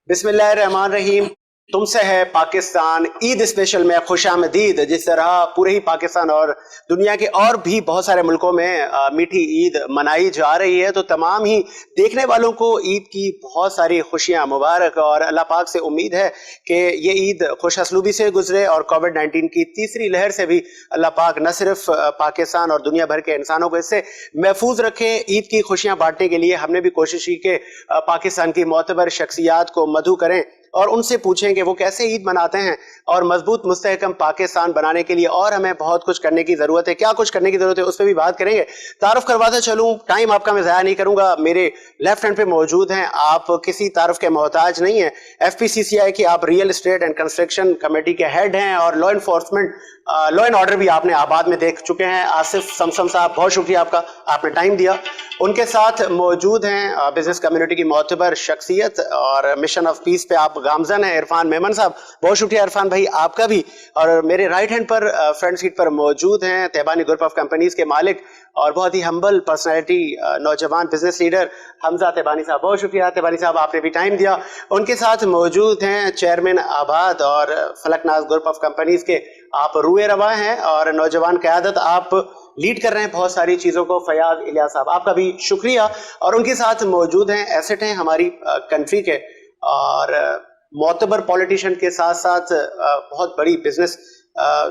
بسم اللہ الرحمن الرحیم. تم سے ہے پاکستان عید اسپیشل میں خوش آمدید. جس طرح پورے ہی پاکستان اور دنیا کے اور بھی بہت سارے ملکوں میں میٹھی عید منائی جا رہی ہے، تو تمام ہی دیکھنے والوں کو عید کی بہت ساری خوشیاں مبارک، اور اللہ پاک سے امید ہے کہ یہ عید خوش اسلوبی سے گزرے اور کووڈ-19 کی تیسری لہر سے بھی اللہ پاک نہ صرف پاکستان اور دنیا بھر کے انسانوں کو اس سے محفوظ رکھے. عید کی خوشیاں بانٹنے کے لیے ہم نے بھی کوشش کی کہ پاکستان کی معتبر شخصیات کو مدعو کریں اور ان سے پوچھیں کہ وہ کیسے عید مناتے ہیں، اور مضبوط مستحکم پاکستان بنانے کے لیے اور ہمیں بہت کچھ کرنے کی ضرورت ہے. کیا کچھ کرنے کی ضرورت ہے اس پہ بھی بات کریں گے. تعارف کرواتا چلوں، ٹائم آپ کا میں ضائع نہیں کروں گا. میرے لیفٹ ہینڈ پہ موجود ہیں، آپ کسی تعارف کے محتاج نہیں ہیں. FPCCI کی آپ real estate and construction committee کے ہیڈ ہیں، اور law enforcement law and order بھی آپ نے آباد میں دیکھ چکے ہیں. آصف سمسم صاحب، بہت شکریہ آپ کا، آپ نے ٹائم دیا. ان کے ساتھ موجود ہیں بزنس کمیونٹی کی معتبر شخصیت اور مشن آف پیس پہ آپ گامزن ہیں، عرفان میمن صاحب. بہت شکریہ عرفان بھائی آپ کا بھی. اور میرے رائٹ ہینڈ پر فرنٹ سیٹ پر موجود ہیں تیبانی گروپ آف کمپنیز کے مالک اور بہت ہی ہمبل پرسنالٹی، نوجوان بزنس لیڈر حمزہ تیبانی صاحب. بہت شکریہ تیبانی صاحب، آپ نے بھی ٹائم دیا. ان کے ساتھ موجود ہیں چیئرمین آباد اور فلک ناز گروپ آف کمپنیز کے آپ روئے رواں ہیں، اور نوجوان قیادت آپ لیڈ کر رہے ہیں بہت ساری چیزوں کو، فیاض الیاس صاحب آپ کا بھی شکریہ. اور ان کے ساتھ موجود ہیں ایسٹ ہیں ہماری کنٹری کے اور معتبر پولیٹیشین کے ساتھ ساتھ بہت بڑی بزنس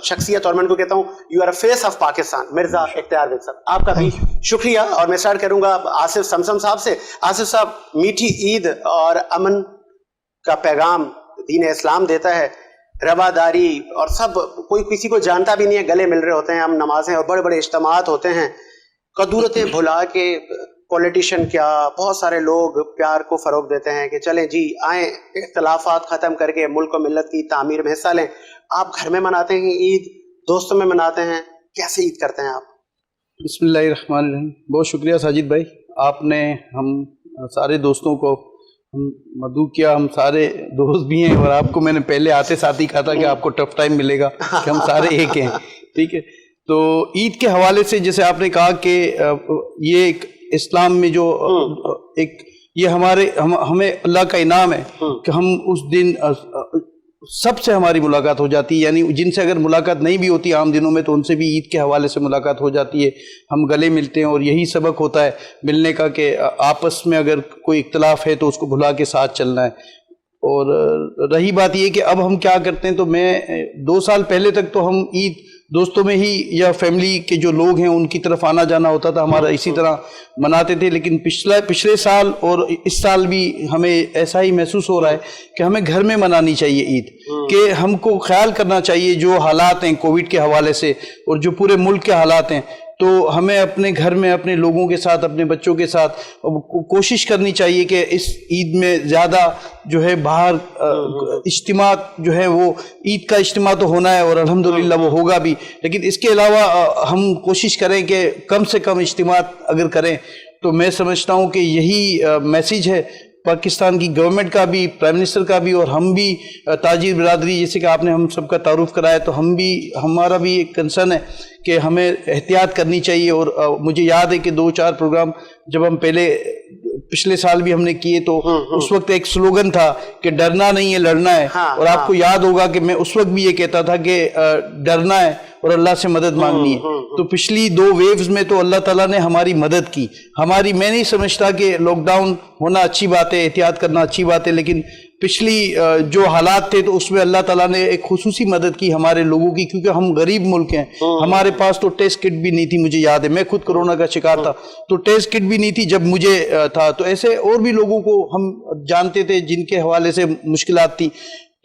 شخصیت، اور میں ان کو کہتا ہوں you are a face of Pakistan, Mirza Ikhtiar Baig صاحب آپ کا بھی شکریہ. اور میں اسٹارٹ کروں گا آصف سمسم صاحب سے. آصف صاحب، میٹھی عید اور امن کا پیغام دین اسلام دیتا ہے، رواداری، اور سب کوئی کسی کو جانتا بھی نہیں ہے، گلے مل رہے ہوتے ہیں، ہم نمازیں اور بڑے بڑے اجتماعات ہوتے ہیں. قدورتیں بھلا کے پولیٹیشین کیا بہت سارے لوگ پیار کو فروغ دیتے ہیں کہ چلیں جی آئیں، اختلافات ختم کر کے ملک و ملت کی تعمیر میں حصہ لیں. آپ گھر میں مناتے ہیں عید، دوستوں میں مناتے ہیں، کیسے عید کرتے ہیں آپ؟ بسم اللہ الرحمن الرحیم. بہت شکریہ ساجد بھائی، آپ نے ہم سارے دوستوں کو مدعو کیا. ہم سارے دوست بھی ہیں، اور آپ کو میں نے پہلے آتے ساتھ ہی کہا تھا کہ آپ کو ٹف ٹائم ملے گا کہ ہم سارے ایک ہیں. ٹھیک ہے، تو عید کے حوالے سے جیسے آپ نے کہا کہ یہ ایک اسلام میں جو ایک یہ ہمیں اللہ کا انعام ہے کہ ہم اس دن سب سے ہماری ملاقات ہو جاتی ہے، یعنی جن سے اگر ملاقات نہیں بھی ہوتی عام دنوں میں تو ان سے بھی عید کے حوالے سے ملاقات ہو جاتی ہے. ہم گلے ملتے ہیں، اور یہی سبق ہوتا ہے ملنے کا کہ آپس میں اگر کوئی اختلاف ہے تو اس کو بھلا کے ساتھ چلنا ہے. اور رہی بات یہ کہ اب ہم کیا کرتے ہیں، تو میں 2 سال پہلے تک تو ہم عید دوستوں میں ہی یا فیملی کے جو لوگ ہیں ان کی طرف آنا جانا ہوتا تھا ہمارا، اسی طرح مناتے تھے. لیکن پچھلے سال اور اس سال بھی ہمیں ایسا ہی محسوس ہو رہا ہے کہ ہمیں گھر میں منانی چاہیے عید، کہ ہم کو خیال کرنا چاہیے جو حالات ہیں کووڈ کے حوالے سے اور جو پورے ملک کے حالات ہیں، تو ہمیں اپنے گھر میں اپنے لوگوں کے ساتھ، اپنے بچوں کے ساتھ کوشش کرنی چاہیے کہ اس عید میں زیادہ جو ہے باہر اجتماع جو ہے وہ عید کا اجتماع تو ہونا ہے اور الحمدللہ وہ ہوگا بھی، لیکن اس کے علاوہ ہم کوشش کریں کہ کم سے کم اجتماع اگر کریں. تو میں سمجھتا ہوں کہ یہی میسیج ہے پاکستان کی گورنمنٹ کا بھی، پرائم منسٹر کا بھی، اور ہم بھی تاجر برادری جیسے کہ آپ نے ہم سب کا تعارف کرایا، تو ہمارا بھی ایک کنسرن ہے کہ ہمیں احتیاط کرنی چاہیے. اور مجھے یاد ہے کہ 2-4 پروگرام جب ہم پچھلے سال بھی ہم نے کیے تو اس وقت ایک سلوگن تھا کہ ڈرنا نہیں ہے لڑنا ہے. اور آپ کو یاد ہوگا کہ میں اس وقت بھی یہ کہتا تھا کہ ڈرنا ہے اور اللہ سے مدد مانگنی ہے. تو پچھلی 2 ویوز میں تو اللہ تعالیٰ نے ہماری مدد کی. میں نہیں سمجھتا کہ لاک ڈاؤن ہونا اچھی بات ہے، احتیاط کرنا اچھی بات ہے، لیکن پچھلی جو حالات تھے تو اس میں اللہ تعالیٰ نے ایک خصوصی مدد کی ہمارے لوگوں کی، کیونکہ ہم غریب ملک ہیں. ہمارے پاس تو ٹیسٹ کٹ بھی نہیں تھی. مجھے یاد ہے میں خود کرونا کا شکار تھا تو ٹیسٹ کٹ بھی نہیں تھی جب مجھے تھا. تو ایسے اور بھی لوگوں کو ہم جانتے تھے جن کے حوالے سے مشکلات تھی.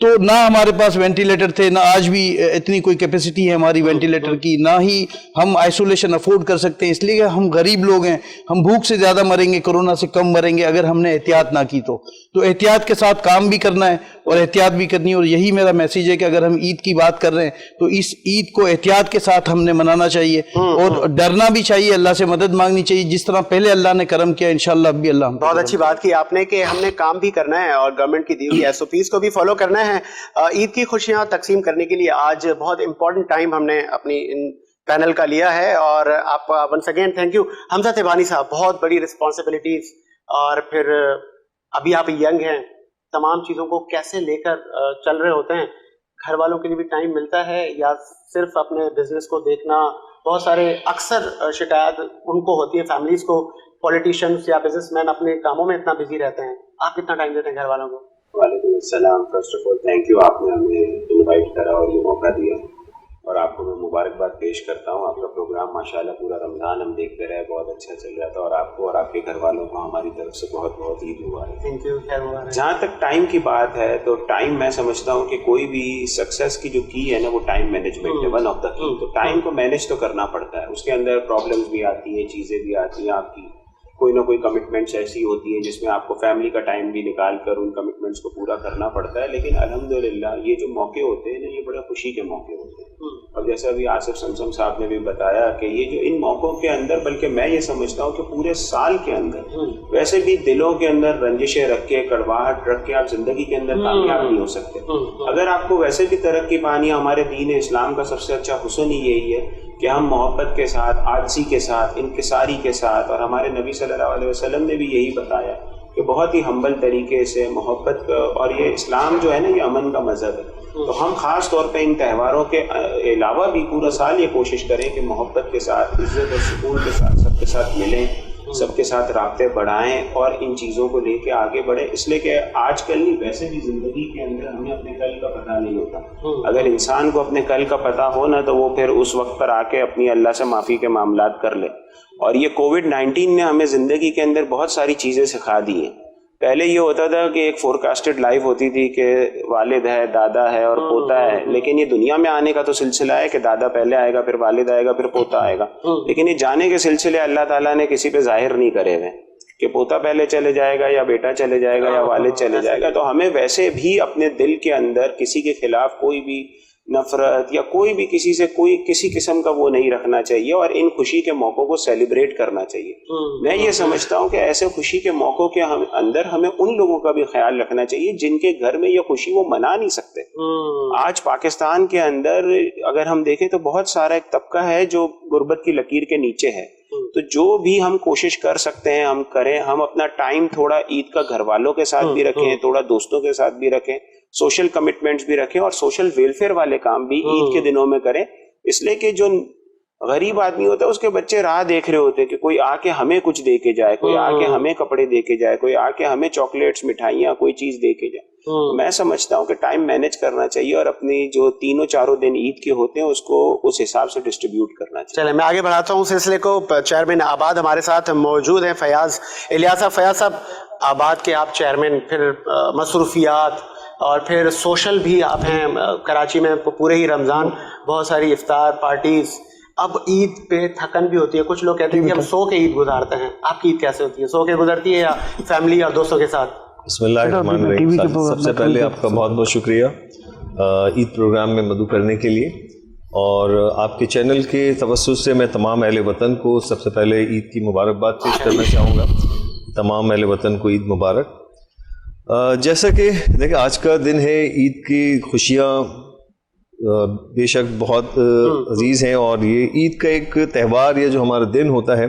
تو نہ ہمارے پاس وینٹیلیٹر تھے، نہ آج بھی اتنی کوئی کیپیسٹی ہے ہماری وینٹیلیٹر کی، نہ ہی ہم آئسولیشن افورڈ کر سکتے ہیں، اس لیے کہ ہم غریب لوگ ہیں. ہم بھوک سے زیادہ مریں گے، کرونا سے کم مریں گے اگر ہم نے احتیاط نہ کی. تو احتیاط کے ساتھ کام بھی کرنا ہے اور احتیاط بھی کرنی ہے. اور یہی میرا میسیج ہے کہ اگر ہم عید کی بات کر رہے ہیں تو اس عید کو احتیاط کے ساتھ ہم نے منانا چاہیے اور ڈرنا بھی چاہیے، اللہ سے مدد مانگنی چاہیے جس طرح پہلے اللہ نے کرم کیا، انشاءاللہ اب بھی اللہ. بہت اچھی بات کی آپ نے کہ ہم نے کام بھی کرنا ہے اور گورنمنٹ کی دی ہوئی SOPs کو بھی فالو کرنا ہے. عید کی خوشیاں تقسیم کرنے کے لیے آج بہت امپورٹنٹ ٹائم ہم نے اپنی ان پینل کا لیا ہے، اور آپ ونس اگین تھینک یو. حمزہ تیبانی صاحب، بہت بڑی رسپانسبلٹیز، اور پھر ابھی آپ ینگ ہیں، تمام چیزوں کو کیسے لے کر چل رہے ہوتے ہیں؟ گھر والوں کے لیے بھی ٹائم ملتا ہے یا صرف اپنے بزنس کو دیکھنا؟ بہت سارے اکثر شکایت ان کو ہوتی ہے فیملیز کو، پولیٹیشینس یا بزنس مین اپنے کاموں میں اتنا بزی رہتے ہیں. آپ کتنا ٹائم دیتے ہیں گھر والوں کو؟ وعلیکم السلام. First of all thank you, آپ نے ہمیں انوائٹ کرا اور یہ موقع دیا، اور آپ کو میں مبارکباد پیش کرتا ہوں. آپ کا پروگرام ماشاءاللہ پورا رمضان ہم دیکھتے رہے، بہت اچھا چل رہا تھا، اور آپ کو اور آپ کے گھر والوں کو ہماری طرف سے بہت بہت عید مبارک. Thank you. خیر مبارک. جہاں تک ٹائم کی بات ہے تو ٹائم میں سمجھتا ہوں کہ کوئی بھی سکسیس کی جو کی ہے نا وہ ٹائم مینجمنٹ ہے، ون آف دا کی. تو ٹائم کو مینیج تو کرنا پڑتا ہے، اس کے اندر پرابلمس بھی آتی ہیں، چیزیں بھی آتی ہیں، آپ کی کوئی نہ کوئی کمٹمنٹس ایسی ہوتی ہیں جس میں آپ کو فیملی کا ٹائم بھی نکال کر ان کمٹمنٹس کو پورا کرنا پڑتا ہے. لیکن الحمدللہ یہ جو موقع ہوتے ہیں نا یہ بڑے خوشی کے موقع ہوتے ہیں. اور جیسے ابھی آصف سمسم صاحب نے بھی بتایا کہ یہ جو ان موقعوں کے اندر، بلکہ میں یہ سمجھتا ہوں کہ پورے سال کے اندر ویسے بھی دلوں کے اندر رنجشیں رکھ کے، کڑواہٹ رکھ کے آپ زندگی کے اندر کامیاب نہیں ہو سکتے. اگر آپ کو ویسے بھی ترقی پانی ہے، ہمارے دین اسلام کا سب سے اچھا حسن ہی یہی ہے کہ ہم محبت کے ساتھ، عاجزی کے ساتھ، انکساری کے ساتھ، اور ہمارے نبی صلی اللہ علیہ وسلم نے بھی یہی بتایا کہ بہت ہی ہمبل طریقے سے محبت، اور یہ اسلام جو ہے نا یہ امن کا مذہب ہے. تو ہم خاص طور پہ ان تہواروں کے علاوہ بھی پورا سال یہ کوشش کریں کہ محبت کے ساتھ، عزت اور سکون کے ساتھ سب کے ساتھ ملیں، سب کے ساتھ رابطے بڑھائیں اور ان چیزوں کو لے کے آگے بڑھیں. اس لیے کہ آج کل نہیں، ویسے بھی زندگی کے اندر ہمیں اپنے کل کا پتہ نہیں ہوتا. اگر انسان کو اپنے کل کا پتہ ہو نا تو وہ پھر اس وقت پر آ کے اپنی اللہ سے معافی کے معاملات کر لے. اور یہ کووڈ-19 نے ہمیں زندگی کے اندر بہت ساری چیزیں سکھا دی ہیں. پہلے یہ ہوتا تھا کہ ایک فورکاسٹڈ لائف ہوتی تھی کہ والد ہے، دادا ہے اور پوتا ہے، لیکن یہ دنیا میں آنے کا تو سلسلہ ہے کہ دادا پہلے آئے گا، پھر والد آئے گا، پھر پوتا آئے گا. لیکن یہ جانے کے سلسلے اللہ تعالیٰ نے کسی پہ ظاہر نہیں کرے ہوئے کہ پوتا پہلے چلے جائے گا یا بیٹا چلے جائے گا یا والد چلے جائے گا. تو ہمیں ویسے بھی اپنے دل کے اندر کسی کے خلاف کوئی بھی نفرت یا کوئی بھی کسی سے کوئی کسی قسم کا وہ نہیں رکھنا چاہیے، اور ان خوشی کے موقعوں کو سیلیبریٹ کرنا چاہیے. میں یہ سمجھتا ہوں کہ ایسے خوشی کے موقعوں کے اندر ہمیں ان لوگوں کا بھی خیال رکھنا چاہیے جن کے گھر میں یہ خوشی وہ منا نہیں سکتے. آج پاکستان کے اندر اگر ہم دیکھیں تو بہت سارا ایک طبقہ ہے جو غربت کی لکیر کے نیچے ہے. تو جو بھی ہم کوشش کر سکتے ہیں ہم کریں. ہم اپنا ٹائم تھوڑا عید کا گھر والوں کے ساتھ بھی رکھیں، تھوڑا دوستوں کے ساتھ بھی رکھیں، سوشل کمٹمنٹس بھی رکھیں، اور سوشل ویلفیئر والے کام بھی عید کے دنوں میں کریں. اس لیے کہ جو غریب آدمی ہوتا ہے اس کے بچے راہ دیکھ رہے ہوتے ہیں کہ کوئی آ کے ہمیں کچھ دے کے جائے، کوئی آ کے ہمیں کپڑے دے کے جائے، کوئی آ کے ہمیں چاکلیٹس، مٹھائیاں، کوئی چیز دے کے جائے. میں سمجھتا ہوں کہ ٹائم مینیج کرنا چاہیے اور اپنی جو 3-4 دن عید کے ہوتے ہیں اس کو اس حساب سے ڈسٹریبیوٹ کرنا چاہیے. چلے میں آگے بڑھاتا ہوں سلسلے کو. چیئرمین آباد ہمارے ساتھ موجود ہیں فیاض الیاس صاحب. فیاض صاحب، آباد کے آپ چیئرمین، پھر مصروفیات اور پھر سوشل بھی آپ ہیں. کراچی میں پورے ہی رمضان بہت ساری افطار پارٹیز. اب عید پہ تھکن بھی ہوتی ہے. کچھ لوگ کہتے ہیں کہ ہم سو کے عید گزارتے ہیں. آپ کی عید کیسے ہوتی ہے؟ سو کے گزرتی ہے یا فیملی اور دوستوں کے ساتھ؟ بسم اللہ الرحمن الرحیم. سب سے پہلے آپ کا بہت بہت شکریہ عید پروگرام میں مدعو کرنے کے لیے، اور آپ کے چینل کے توسط سے میں تمام اہل وطن کو سب سے پہلے عید کی مبارکباد پیش کرنا چاہوں گا. تمام اہل وطن کو عید مبارک. جیسا کہ دیکھیں آج کا دن ہے، عید کی خوشیاں بے شک بہت عزیز ہیں، اور یہ عید کا ایک تہوار یا جو ہمارا دن ہوتا ہے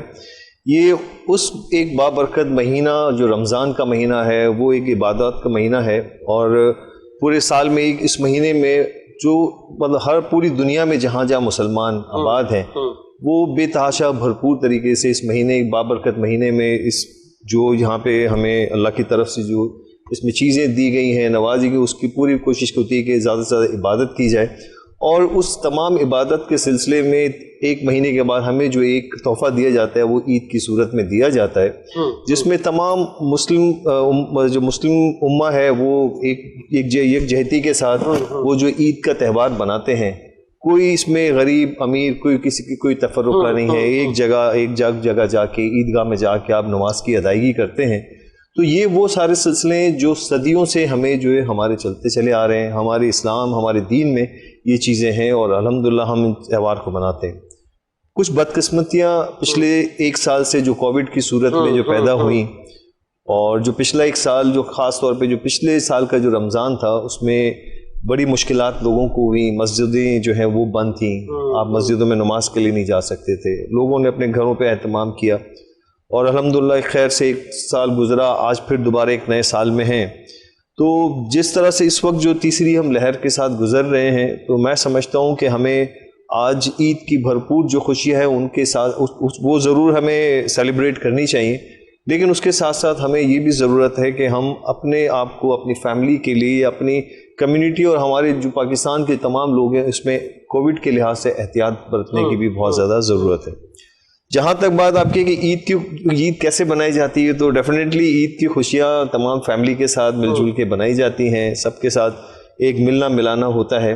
یہ اس ایک بابرکت مہینہ جو رمضان کا مہینہ ہے وہ ایک عبادات کا مہینہ ہے. اور پورے سال میں ایک اس مہینے میں جو مطلب ہر پوری دنیا میں جہاں جہاں مسلمان آباد ہیں وہ بے تحاشا بھرپور طریقے سے اس مہینے ایک بابرکت مہینے میں اس جو یہاں پہ ہمیں اللہ کی طرف سے جو اس میں چیزیں دی گئی ہیں، نوازی گئی، اس کی پوری کوشش ہوتی ہے کہ زیادہ سے زیادہ عبادت کی جائے. اور اس تمام عبادت کے سلسلے میں ایک مہینے کے بعد ہمیں جو ایک تحفہ دیا جاتا ہے وہ عید کی صورت میں دیا جاتا ہے، جس میں تمام جو مسلم امہ ہے وہ ایک جہتی کے ساتھ وہ جو عید کا تہوار بناتے ہیں. کوئی اس میں غریب امیر کوئی کسی کی کوئی تفرقہ نہیں ہے. ایک جگہ جا کے عیدگاہ میں جا کے آپ نماز کی ادائیگی کرتے ہیں. تو یہ وہ سارے سلسلے ہیں جو صدیوں سے ہمیں جو ہے ہمارے چلتے چلے آ رہے ہیں. ہمارے اسلام ہمارے دین میں یہ چیزیں ہیں، اور الحمدللہ ہم اس تہوار کو مناتے ہیں. کچھ بدقسمتیاں پچھلے 1 سال سے جو کووڈ کی صورت میں جو پیدا ہوئیں، اور جو پچھلا 1 سال جو خاص طور پہ جو پچھلے سال کا جو رمضان تھا اس میں بڑی مشکلات لوگوں کو ہوئی. مسجدیں جو ہیں وہ بند تھیں، آپ مسجدوں میں نماز کے لیے نہیں جا سکتے تھے. لوگوں نے اپنے گھروں پہ اہتمام کیا، اور الحمدللہ خیر سے 1 سال گزرا. آج پھر دوبارہ ایک نئے سال میں ہیں. تو جس طرح سے اس وقت جو تیسری ہم لہر کے ساتھ گزر رہے ہیں، تو میں سمجھتا ہوں کہ ہمیں آج عید کی بھرپور جو خوشیاں ہیں ان کے ساتھ وہ ضرور ہمیں سیلیبریٹ کرنی چاہیے، لیکن اس کے ساتھ ساتھ ہمیں یہ بھی ضرورت ہے کہ ہم اپنے آپ کو اپنی فیملی کے لیے، اپنی کمیونٹی اور ہمارے جو پاکستان کے تمام لوگ ہیں اس میں کووڈ کے لحاظ سے احتیاط برتنے کی بھی بہت زیادہ ضرورت ہے۔ جہاں تک بات آپ کی کہ عید کیسے بنائی جاتی ہے، تو ڈیفینیٹلی عید کی خوشیاں تمام فیملی کے ساتھ مل جل کے بنائی جاتی ہیں، سب کے ساتھ ایک ملنا ملانا ہوتا ہے،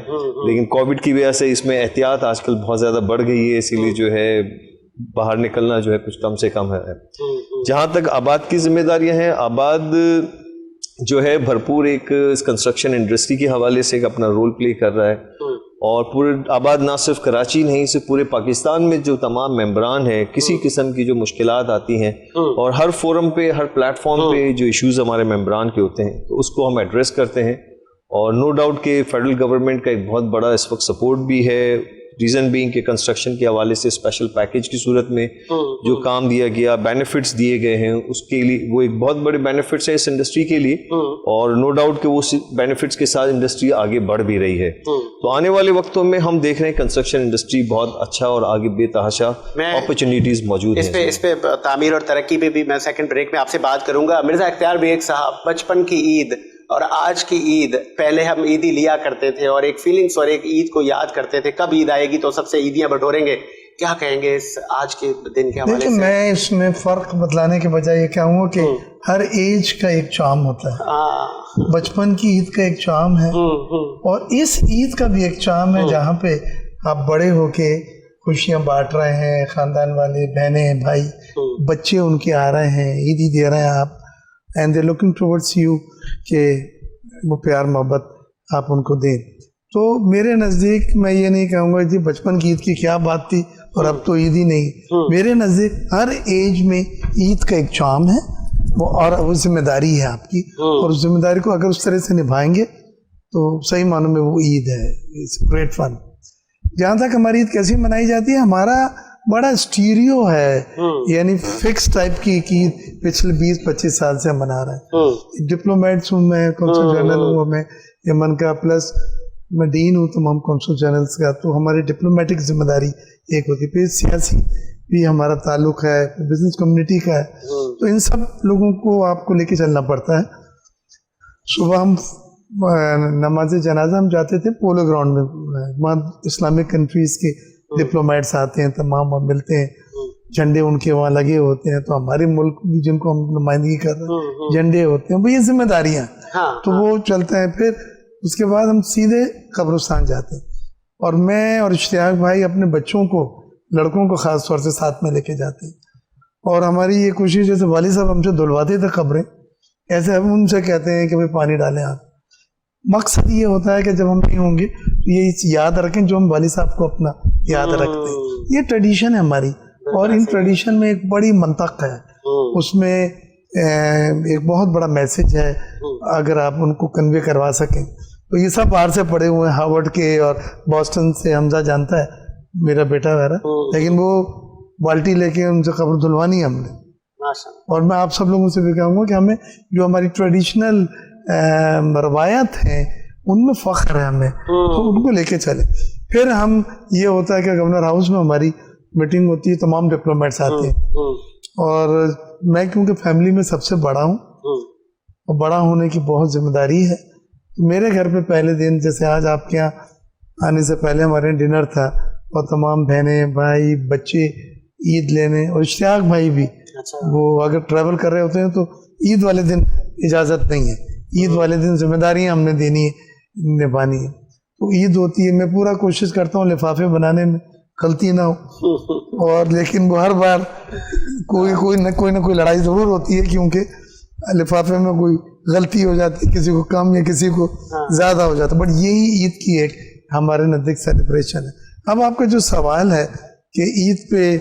لیکن کووڈ کی وجہ سے اس میں احتیاط آج کل بہت زیادہ بڑھ گئی ہے، اسی لیے جو ہے باہر نکلنا جو ہے کچھ کم سے کم ہے۔ جہاں تک آباد کی ذمہ داریاں ہیں، آباد جو ہے بھرپور ایک کنسٹرکشن انڈسٹری کے حوالے سے ایک اپنا رول پلے کر رہا ہے، اور پورے آباد نہ صرف کراچی نہیں، صرف پورے پاکستان میں جو تمام ممبران ہیں، کسی قسم کی جو مشکلات آتی ہیں اور ہر فورم پہ، ہر پلیٹ فارم پہ جو ایشوز ہمارے ممبران کے ہوتے ہیں تو اس کو ہم ایڈریس کرتے ہیں، اور نو ڈاؤٹ کہ فیڈرل گورنمنٹ کا ایک بہت بڑا اس وقت سپورٹ بھی ہے، ریزن بینگ کہ کنسٹرکشن کے حوالے سے اسپیشل پیکیج کی صورت میں جو کام دیا گیا، بینیفٹس دیے گئے ہیں، اس کے لیے وہ ایک بہت بڑے بینیفٹس ہیں اس انڈسٹری کے لیے، اور نو ڈاؤٹ کہ وہ بینیفٹس کے ساتھ انڈسٹری آگے بڑھ بھی رہی ہے۔ تو آنے والے وقتوں میں ہم دیکھ رہے ہیں کنسٹرکشن انڈسٹری بہت اچھا اور آگے بے تحاشا اپرچونیٹیز موجود ہیں۔ اس پہ تعمیر اور ترقی پہ بھی میں سیکنڈ بریک میں آپ سے بات کروں گا۔ مرزا اختیار بیگ صاحب، بچپن کی عید اور آج کی عید، پہلے ہم عیدی لیا کرتے تھے اور ایک فیلنگز اور ایک عید کو یاد کرتے تھے، کب عید آئے گی تو سب سے عیدیاں بٹوریں گے، کیا کہیں گے اس آج کے دن کے حوالے سے؟ میں اس میں فرق بتلانے کے بجائے یہ کہوں گا کہ ہر ایج کا ایک چارم ہوتا ہے۔ بچپن کی عید کا ایک چارم ہے، اور اس عید کا بھی ایک چارم ہے جہاں پہ آپ بڑے ہو کے خوشیاں بانٹ رہے ہیں، خاندان والے، بہنیں، بھائی، بچے ان کے آ رہے ہیں، عیدی دے رہے ہیں آپ، and they looking towards you کہ وہ پیار محبت آپ ان کو دیں۔ تو میرے نزدیک میں یہ نہیں کہوں گا جی بچپن کی عید کی کیا بات تھی اور اب تو عید ہی نہیں، میرے نزدیک ہر ایج میں عید کا ایک چارم ہے، اور وہ ذمہ داری ہے آپ کی، اور اس ذمہ داری کو اگر اس طرح سے نبھائیں گے تو صحیح معنوں میں وہ عید ہے، اٹس گریٹ فن۔ جہاں تک ہماری عید کیسی منائی جاتی ہے، ہمارا بڑا اسٹیریو ہے، یعنی فکس ٹائپ کی عید پچھلے 20-25 سال سے ہم منا رہے ہیں۔ ڈپلومیٹس ہوں، میں کونسل جنرل ہوں، میں یمن کا، پلس میں ڈین ہوں تمام کونسل جنرلس کا، تو ہماری ڈپلومیٹک ذمہ داری ایک ہوتی ہے، پھر سیاسی بھی ہمارا تعلق ہے، بزنس کمیونٹی کا ہے، تو ان سب لوگوں کو آپ کو لے کے چلنا پڑتا ہے۔ صبح ہم نماز جنازہ ہم جاتے تھے پولو گراؤنڈ میں، وہاں اسلامک کنٹریز کے ڈپلومیٹس آتے ہیں، تمام وہاں ملتے ہیں، جھنڈے ان کے وہاں لگے ہوتے ہیں، تو ہمارے ملک بھی جن کو ہم نمائندگی کر رہے ہیں جھنڈے ہوتے ہیں، وہ یہ ذمہ داریاں تو وہ چلتے ہیں۔ پھر اس کے بعد ہم سیدھے قبرستان جاتے ہیں، اور میں اور اشتیاق بھائی اپنے بچوں کو، لڑکوں کو خاص طور سے ساتھ میں لے کے جاتے ہیں، اور ہماری یہ کوشش، جیسے والد صاحب ہم سے دھلواتے تھے قبریں، ایسے ہم ان سے کہتے ہیں کہ بھائی پانی ڈالیں آپ۔ مقصد یہ ہوتا ہے کہ جب ہم نہیں ہوں گے تو یہ یاد رکھیں جو ہم والد صاحب کو اپنا یاد رکھتے ہیں، یہ ٹریڈیشن ہے ہماری، اور ان ٹریڈیشن میں ایک بڑی منطق ہے، اس میں ایک بہت بڑا میسج ہے، اگر آپ ان کو کنوے کروا سکیں تو۔ یہ سب باہر سے پڑے ہوئے ہیں، ہارورڈ کے اور بوسٹن سے، حمزہ جانتا ہے میرا بیٹا میرا، لیکن وہ بالٹی لے کے ان سے قبر دھلوانی ہے ہم نے۔ اور میں آپ سب لوگوں سے بھی کہوں گا کہ ہمیں جو ہماری ٹریڈیشنل روایت ہیں ان میں فخر ہے ہمیں، تو ان کو لے کے چلیں۔ پھر ہم یہ ہوتا ہے کہ گورنر ہاؤس میں ہماری میٹنگ ہوتی ہے، تمام ڈپلومیٹس آتے ہیں، اور میں کیونکہ فیملی میں سب سے بڑا ہوں اور بڑا ہونے کی بہت ذمہ داری ہے، میرے گھر پہ پہلے دن، جیسے آج آپ کے یہاں آنے سے پہلے ہمارے ڈنر تھا، اور تمام بہنیں، بھائی، بچے عید لینے، اور اشتیاق بھائی بھی، وہ اگر ٹریول کر رہے ہوتے ہیں تو عید والے دن اجازت نہیں ہے، عید والے دن ذمہ داریاں ہم نے دینی ہے، نبھانی ہے، تو عید ہوتی ہے۔ میں پورا کوشش کرتا ہوں لفافے بنانے میں غلطی نہ ہو، اور لیکن وہ ہر بار کوئی نہ کوئی لڑائی ضرور ہوتی ہے، کیونکہ لفافے میں کوئی غلطی ہو جاتی ہے، کسی کو کم یا کسی کو زیادہ ہو جاتا ہے، بٹ یہی عید کی ایک ہمارے نزدیک سیلیبریشن ہے۔ اب آپ کا جو سوال ہے کہ عید پہ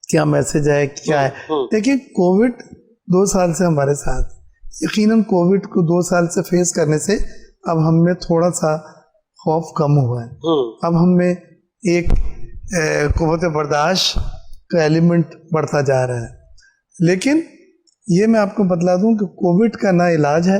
کیا میسج ہے، کیا ہے، دیکھیں کووڈ 2 سال سے ہمارے ساتھ، یقیناً کووڈ کو 2 سال سے فیس کرنے سے اب ہم میں تھوڑا سا خوف کم ہوا ہے، اب ہم میں ایک قوت برداشت کا ایلیمنٹ بڑھتا جا رہا ہے۔ لیکن یہ میں آپ کو بتلا دوں کہ کووڈ کا نہ علاج ہے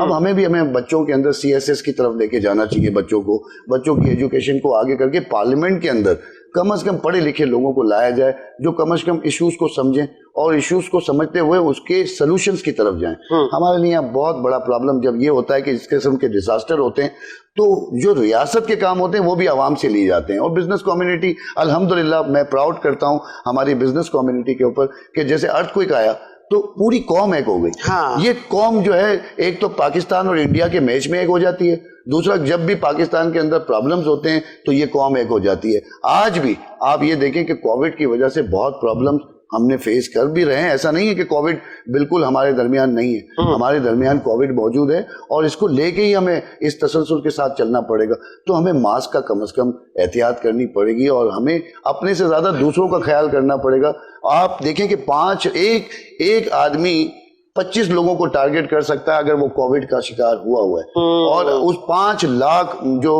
اب ہمیں بچوں کے اندر CSS کی طرف لے کے جانا چاہیے, بچوں کی ایجوکیشن کو آگے کر کے پارلیمنٹ کے اندر کم از کم پڑھے لکھے لوگوں کو لایا جائے جو کم از کم ایشوز کو سمجھیں اور ایشوز کو سمجھتے ہوئے اس کے سلوشنز کی طرف جائیں. ہمارے لیے بہت بڑا پرابلم جب یہ ہوتا ہے کہ اس قسم کے ڈیزاسٹر ہوتے ہیں تو جو ریاست کے کام ہوتے ہیں وہ بھی عوام سے لیے جاتے ہیں. اور بزنس کمیونٹی الحمدللہ میں پراؤڈ کرتا ہوں ہماری بزنس کمیونٹی کے اوپر کہ جیسے ارتھکویک آیا تو پوری قوم ایک ہو گئی. یہ قوم جو ہے ایک تو پاکستان اور انڈیا کے میچ میں ایک ہو جاتی ہے, دوسرا جب بھی پاکستان کے اندر پرابلمز ہوتے ہیں تو یہ قوم ایک ہو جاتی ہے. آج بھی آپ یہ دیکھیں کہ کووڈ کی وجہ سے بہت پرابلمز ہم نے فیس کر بھی رہے ہیں. ایسا نہیں ہے کہ کووڈ بالکل ہمارے درمیان نہیں ہے, ہمارے درمیان کووڈ موجود ہے اور اس کو لے کے ہی ہمیں اس تسلسل کے ساتھ چلنا پڑے گا. تو ہمیں ماسک کا کم از کم احتیاط کرنی پڑے گی اور ہمیں اپنے سے زیادہ دوسروں کا خیال کرنا پڑے گا. آپ دیکھیں کہ ایک آدمی 25 لوگوں کو ٹارگٹ کر سکتا ہے اگر وہ کووڈ کا شکار ہوا ہے, اور اس 5 لاکھ جو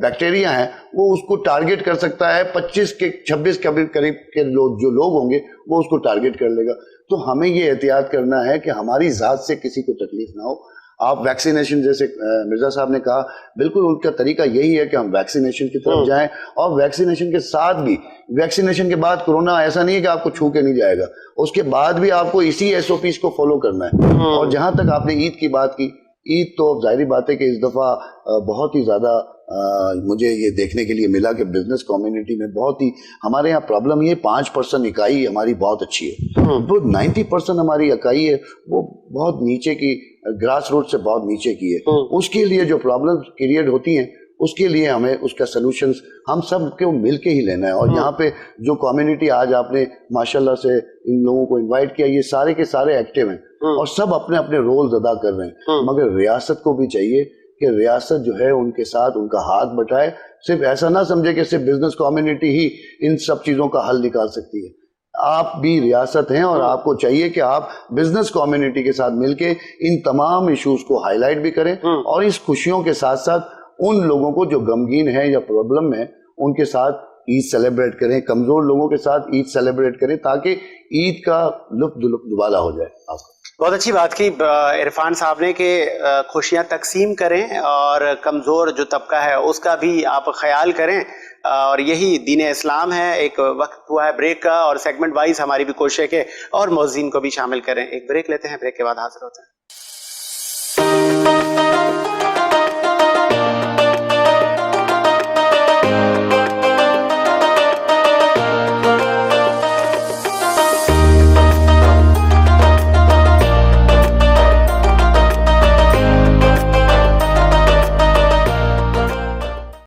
بیکٹیریا ہیں وہ اس کو ٹارگٹ کر سکتا ہے, 25 کے 26 کے قریب کے جو لوگ ہوں گے وہ اس کو ٹارگٹ کر لے گا. تو ہمیں یہ احتیاط کرنا ہے کہ ہماری ذات سے کسی کو تکلیف نہ ہو. آپ ویکسینیشن جیسے مرزا صاحب نے کہا, بالکل ان کا طریقہ یہی ہے کہ ہم ویکسینیشن کی طرف جائیں, اور ویکسینیشن کے ساتھ بھی ویکسینیشن کے بعد کورونا ایسا نہیں ہے کہ آپ کو چھو کے نہیں جائے گا, اس کے بعد بھی آپ کو اسی SOPs کو فالو کرنا ہے. اور جہاں تک آپ نے عید کی بات کی, عید تو ظاہری بات ہے کہ اس دفعہ بہت ہی زیادہ مجھے یہ دیکھنے کے لیے ملا کہ بزنس کمیونٹی میں بہت ہی ہمارے یہاں پرابلم یہ 5% اکائی ہماری بہت اچھی ہے, 90% ہماری اکائی ہے وہ بہت نیچے کی گراس روٹ سے بہت نیچے کی ہے. اس کے لیے جو پرابلم کریٹ ہوتی ہیں اس کے لیے ہمیں اس کا سلوشنز ہم سب کو مل کے ہی لینا ہے. اور یہاں پہ جو کمیونٹی آج آپ نے ماشاءاللہ سے ان لوگوں کو انوائٹ کیا, یہ سارے کے سارے ایکٹیو ہیں اور سب اپنے اپنے رولز ادا کر رہے ہیں. مگر ریاست کو بھی چاہیے کہ ریاست جو ہے ان کے ساتھ ان کا ہاتھ بٹائے. صرف ایسا نہ سمجھے کہ صرف بزنس کمیونٹی ہی ان سب چیزوں کا حل نکال سکتی ہے. آپ بھی ریاست ہیں اور آپ کو چاہیے کہ آپ بزنس کمیونٹی کے ساتھ مل کے ان تمام ایشوز کو ہائی لائٹ بھی کریں, اور اس خوشیوں کے ساتھ ساتھ ان لوگوں کو جو غمگین ہیں یا پرابلم میں ان کے ساتھ عید سیلیبریٹ کریں, کمزور لوگوں کے ساتھ عید سیلیبریٹ کریں تاکہ عید کا لطف دوبالا ہو جائے. آپ کو بہت اچھی بات کی عرفان صاحب نے کہ خوشیاں تقسیم کریں اور کمزور جو طبقہ ہے اس کا بھی آپ خیال کریں, اور یہی دین اسلام ہے. ایک وقت ہوا ہے بریک کا اور سیگمنٹ وائز ہماری بھی کوشش ہے کہ اور موذین کو بھی شامل کریں. ایک بریک لیتے ہیں, بریک کے بعد حاضر ہوتے ہیں.